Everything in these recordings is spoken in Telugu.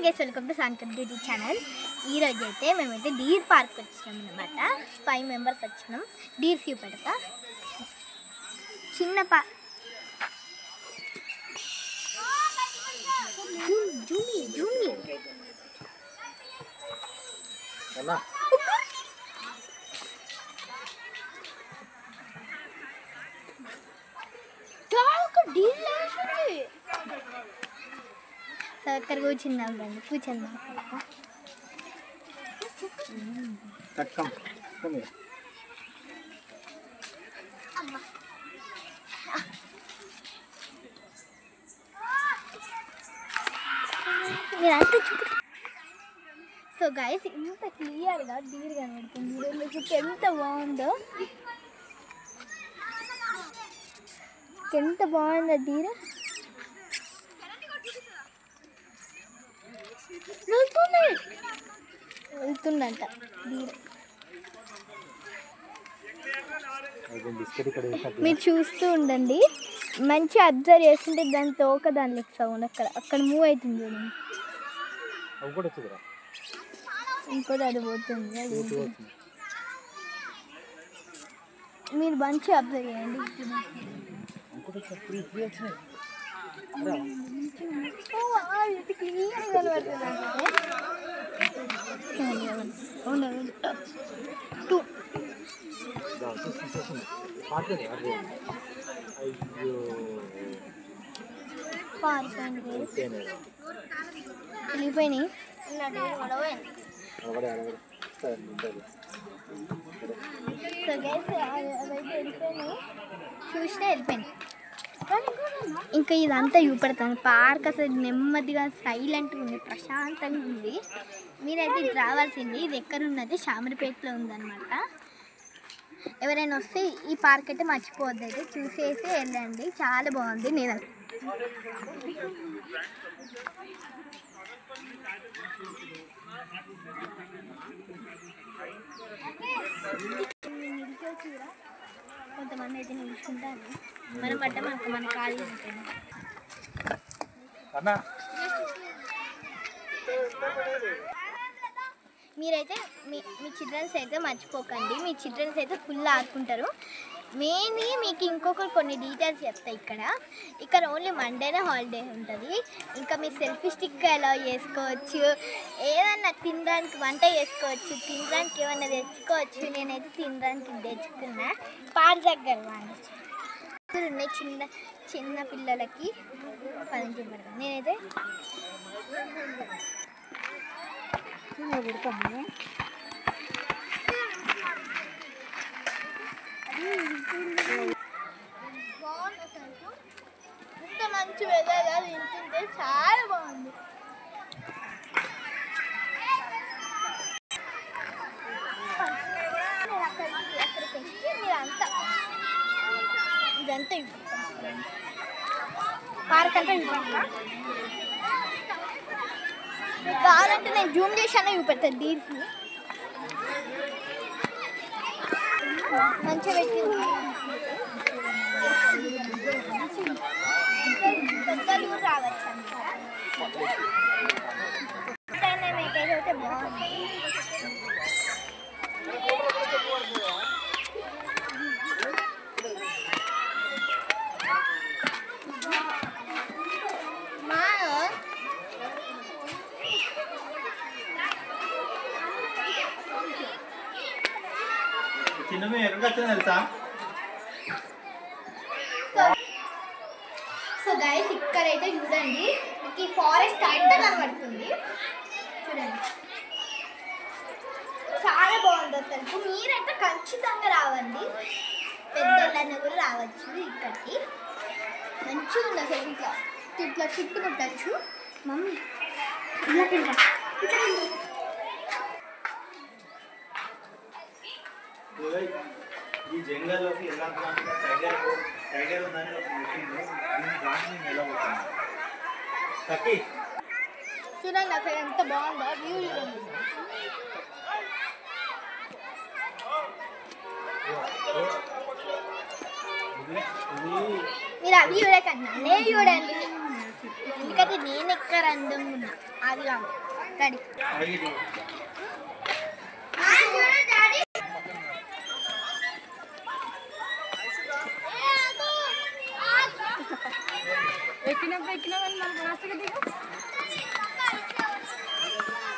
Guys welcome to Sankar beauty channel. ఈరోజు అయితే మేమైతే డీర్ పార్క్ వచ్చినాం అనమాట. 5 మెంబర్స్ వచ్చినాం. డీర్ వ్యూ పెడతా. చిన్న అక్కడ కూర్చుందాం రండి, కూర్చుందాం. సో గైస్ ఇంత క్లియర్గా డీర్ కనబడుతుంది. ఎంత బాగుందో, ఎంత బాగుందో డీర్. వెళ్తుందంట డీర్. మీరు చూస్తూ ఉండండి, మంచిగా అబ్జర్వ్ చేస్తుంటే దాని తోక దానికి సౌండ్ అక్కడ మూవ్ అవుతుంది. ఇంకోటి అది పోతుంది. మీరు మంచిగా అబ్జర్వ్ చేయండి. వెళ్ళిపోయినాయి. చూసినా వెళ్ళిపోయింది. ఇంకా ఇదంతా చూపెడతాను. పార్క్ అసలు నెమ్మదిగా సైలెంట్గా ఉంది, ప్రశాంతంగా ఉంది. మీరైతే ఇది రావాల్సింది. ఇది ఎక్కడ ఉన్నది? శామరిపేటలో ఉందన్నమాట. ఎవరైనా వస్తే ఈ పార్క్ అయితే మర్చిపోవద్దు, అయితే చూసేసి వెళ్ళండి. చాలా బాగుంది. నేను కొంతమంది అయితే నిల్చుంటాను. మనం పట్ట మన ఖాళీ ఉంటుంది. మీరైతే మీ చిల్డ్రన్స్ అయితే మర్చిపోకండి. మీ చిల్డ్రన్స్ అయితే ఫుల్ ఆడుకుంటారు. మెయిన్లీ మీకు ఇంకొకరు కొన్ని డీటెయిల్స్ చెప్తాయి. ఇక్కడ ఓన్లీ మండేనే హాలిడే ఉంటుంది. ఇంకా మీరు సెల్ఫీ స్టిక్ ఎలా చేసుకోవచ్చు, ఏదన్నా తినడానికి వంట చేసుకోవచ్చు, తినడానికి ఏమన్నా తెచ్చుకోవచ్చు. నేనైతే తినడానికి తెచ్చుకున్నా. పార్క్ దగ్గర ఉన్నాయి చిన్న చిన్న పిల్లలకి 10 చెప్పారు. నేనైతే ఇంత మంచి వెదర్ వింటుంటే చాలా బాగుంది. అక్కడికి వచ్చి మీరంతా ఇదంతా పార్క్ అంతా చూపెడతా. కావాలంటే నేను జూమ్ చేశాను చూపెడతాను. డీర్కి మంచిగా పెట్టి పెద్దలు రావచ్చు అంటారా. మీకైతే బాగుంది. సో గైస్ ఇక్కడైతే చూడండి, మీకు ఈ ఫారెస్ట్ అంతా కనబడుతుంది. చూడండి చాలా బాగుంది అసలు. మీరైతే ఖచ్చితంగా రావండి. పెద్దోళ్ళని కూడా రావచ్చు. ఇక్కడికి మంచిగా ఉంది అసలు. ఇట్లా చుట్టుముట్టచ్చు. మమ్మీ ఇలా తింటా. ఈ జంగల్లోకి ఎలా టైగర్ ఉందని చూడండి అసలు ఎంత బాగుందో వ్యూ. చూడండి మీరు అవి చూడకన్నా నేను చూడండి. ఎందుకంటే నేను ఎక్కడ అందంగా ఉన్నా అది కాదు రెడీ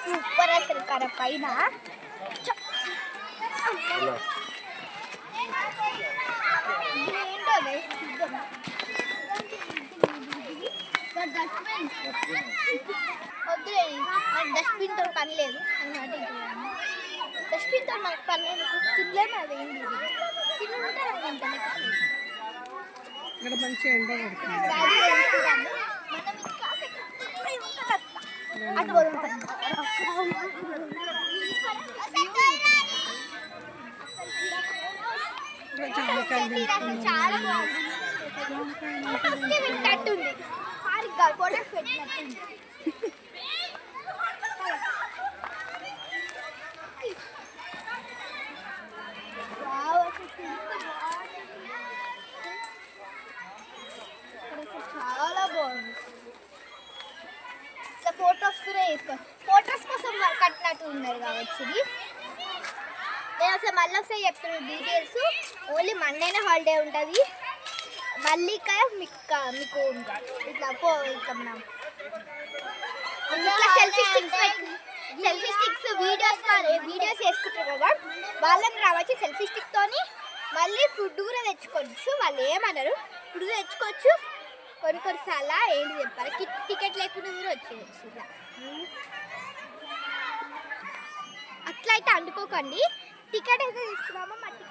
సూపర్ అసలు కర పైన ఏంటో వద్దులే డస్ట్బిన్ తో పని లేదు డస్ట్బిన్ తో నాకు పని లేదు తినలేము అదేం లేదు తింటే ఇక్కడ మంచి ఎండ పడుతుంది మనం ఇంకా అటు పోదాం చాలా బాగుంది వింటట్టుంది ఫోటోస్ పెట్టినట్టుంది చాలా బాగుంది ఇట్లా ఫొటోస్ కూడా వేసుకోవాలి ఫొటోస్ కోసం కట్టినట్టు ఉన్నది కావచ్చు ఇది నేను అసలు మళ్ళీ ఒకసారి చెప్తున్నాను డీటెయిల్స్ ఓన్లీ మండేనే హాలిడే ఉంటుంది మళ్ళీ ఇక్కడ మీకు ఇట్లా ఇట్లా సెల్ఫీ స్టిక్స్ వీడియోస్ వేసుకుంటారు కదా వాళ్ళని రావచ్చు సెల్ఫీ స్టిక్తోని మళ్ళీ ఫుడ్ కూడా తెచ్చుకోవచ్చు వాళ్ళు ఏమన్నారు ఫుడ్ తెచ్చుకోవచ్చు కొన్నిసార్లు ఏంటి చెప్పాలి టికెట్ లేకుండా కూడా వచ్చేయచ్చు ఇలా అట్లా అయితే అందుకోకండి టికెట్ అయితే తీసుకున్నామా మా టికెట్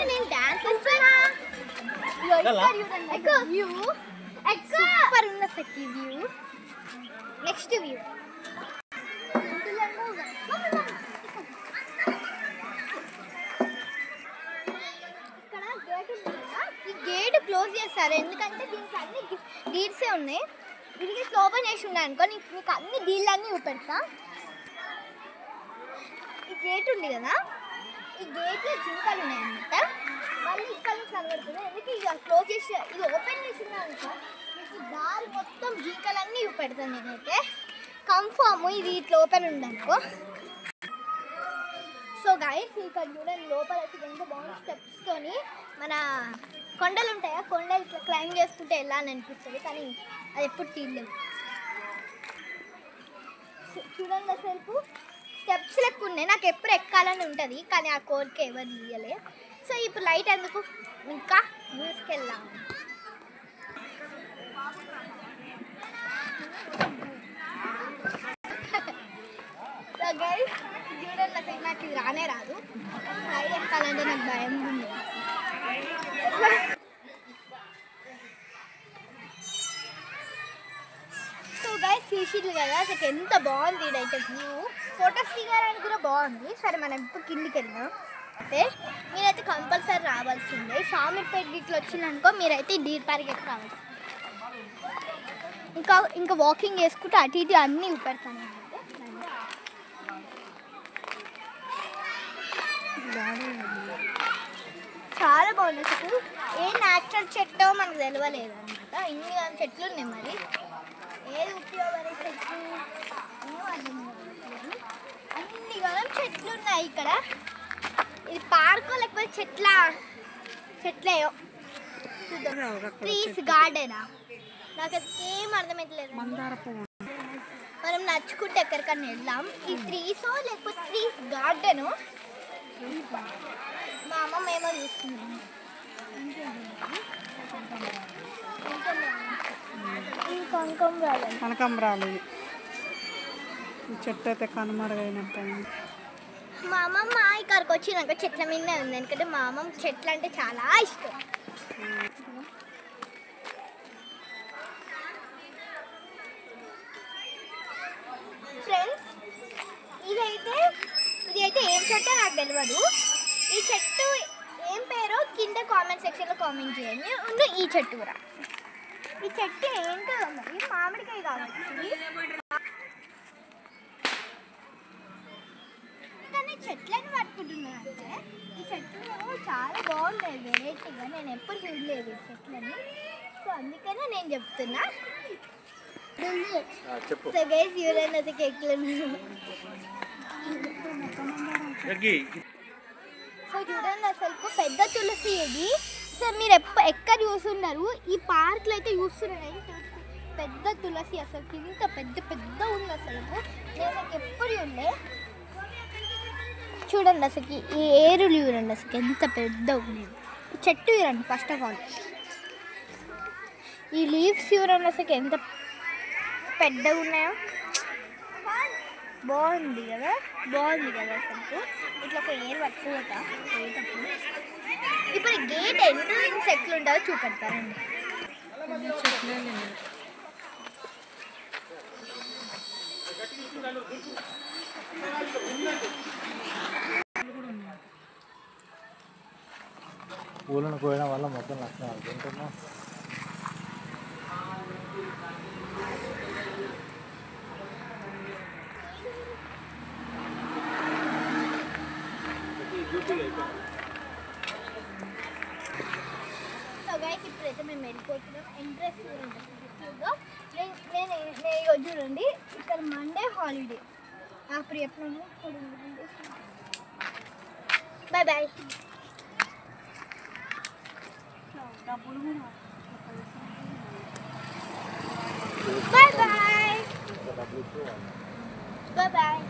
నేను డాన్స్ చేస్తున్నా సూపర్ ఉన్న సఖి వ్యూ నెక్స్ట్ వ్యూ ఇక్కడ గేట్ ఉంది కదా ఈ గేట్ క్లోజ్ చేస్తారు ఎందుకంటే దీనికి అన్ని డీల్సే ఉన్నాయి దీనికి ఓపెన్ చేసి ఉన్నాయి అనుకో నీకు అన్ని డీళ్ళన్నీ చూపెడతా ఈ గేట్ ఉంది కదా ఈ గేట్లో జింకలు ఉన్నాయన్నమాట మళ్ళీ ఇక్కడ నుంచి కనబడుతుంది ఎందుకు ఇక క్లోజ్ చేసి ఇది ఓపెన్ చేసింది అనుకో మీకు దారి మొత్తం జింకలన్నీ చూపెడతాను నేనైతే కన్ఫర్మ్ ఇది ఇట్లా ఓపెన్ ఉందనుకో సో గైస్ ఇక్కడ చూడండి లోపల వచ్చి ఎంత బాగుంది స్టెప్స్తోని మన కొండలు ఉంటాయా కొండలు ఇట్లా క్లైంబ్ చేసుకుంటే వెళ్ళాలని అనిపిస్తుంది కానీ అది ఎప్పుడు తీయలేదు చూడండి అసలు స్టెప్స్ లెక్క ఉన్నాయి నాకు ఎప్పుడు ఎక్కాలని ఉంటుంది కానీ ఆ కోరిక ఎవరు తీయలే సో ఇప్పుడు లైట్ ఎందుకు ఇంకా న్యూస్కెళ్దాం సో గైస్ చూడండి అసలు నాకు ఇది రానే రాదు లైట్ ఎక్కాలంటే నాకు భయం ఉంది సో గైస్ తీసిర్రు కదా అసలు ఎంత బాగుంది ఇదైతే వ్యూ ఫొటోస్ దిగాలని కూడా బాగుంది సరే మనం ఇప్పుడు కిందికి వెళ్దాం అయితే మీరైతే కంపల్సరీ రావాల్సిందే షామీర్పేట గిట్ల వచ్చిందనుకో మీరైతే డీర్ పార్క్ ఎక్కి రావాలి ఇంకా వాకింగ్ చేసుకుంటే అటు ఇటు అన్నీ చూపెడతాను చాలా బాగుంది అసలు ఏ న్యాచురల్ చెట్టో మనకు తెలియలేదు అనమాట ఇన్ని చెట్లు ఉన్నాయి మరి ఏది ఉపయోగపడే చెట్లు అన్ని కాలం చెట్లు ఉన్నాయి ఇక్కడ ఇది పార్కో లేకపోతే చెట్లేయో ట్రీస్ గార్డెనా నాకు అది ఏం అర్థమవుతలేదు మనం నచ్చుకుంటే ఎక్కడికన్నా వెళ్దాం ఈ ట్రీసో లేకపోతే ట్రీస్ గార్డెను మా అమ్మమ్మ ఏమో చూస్తుంది కనకంబరాలు చెట్టు అయితే కనుమరుగైనట్టు మా అమ్మమ్మ ఇక్కడికి వచ్చినాక చెట్ల మీదనే ఉంది ఎందుకంటే మా అమ్మమ్మ చెట్లు అంటే చాలా ఇష్టం ఫ్రెండ్స్ ఇదైతే ఏం చెట్టో నాకు తెలియదు ఈ చెట్టు ఏం పేరో కింద కామెంట్ సెక్షన్లో కామెంట్ చేయండి ఉండు ఈ చెట్టు కూడా ఈ చెట్టు ఏంటో మరి మామిడికాయ కావచ్చు కానీ చెట్లను పట్టుకుంటున్నాను అంటే ఈ చెట్లు చాలా బాగుంటాయి వెరైటీగా, నేను ఎప్పుడు చూడలేదు ఈ చెట్లని, సో అందుకనే నేను చెప్తున్నా. చెప్పు. సో గైస్ ఎవరైనా ఎట్లున్నారు. సో చూడండి అసలు పెద్ద తులసి ఇది. సో మీరు ఎక్కడ చూస్తున్నారు, ఈ పార్క్లో అయితే చూస్తున్నారు. పెద్ద తులసి అసలు ఇంత పెద్ద పెద్ద ఉంది అసలు, నేను ఎప్పుడు ఉండే. చూడండి అసలు ఈ ఏరులు చూడండి అసలు ఎంత పెద్ద ఉంది. చెట్టు చూడండి ఫస్ట్ ఆఫ్ ఆల్, ఈ లీవ్స్ చూడండి అసలు ఎంత పెద్దగా ఉన్నాయో. బాగుంది కదా, బాగుంది కదా అసలు. ఇట్లా ఒక ఏరు పట్టుకోతా పోయేటప్పుడు. ఇప్పుడు గేట్ ఎంట్రన్స్ ఎట్లుంటుందో చూపెడతారండి. పూలను కోయడం వల్ల మొత్తం నష్టం అనుకుంటున్నా. సో గైస్ ఇప్పుడైతే మేము వెళ్ళిపోతున్నాం. ఎంట్రెన్స్ నేను చూడండి ఇక్కడ మండే హాలిడే. అప్పుడు ఎప్పుడు bye bye. Bye bye bye bye.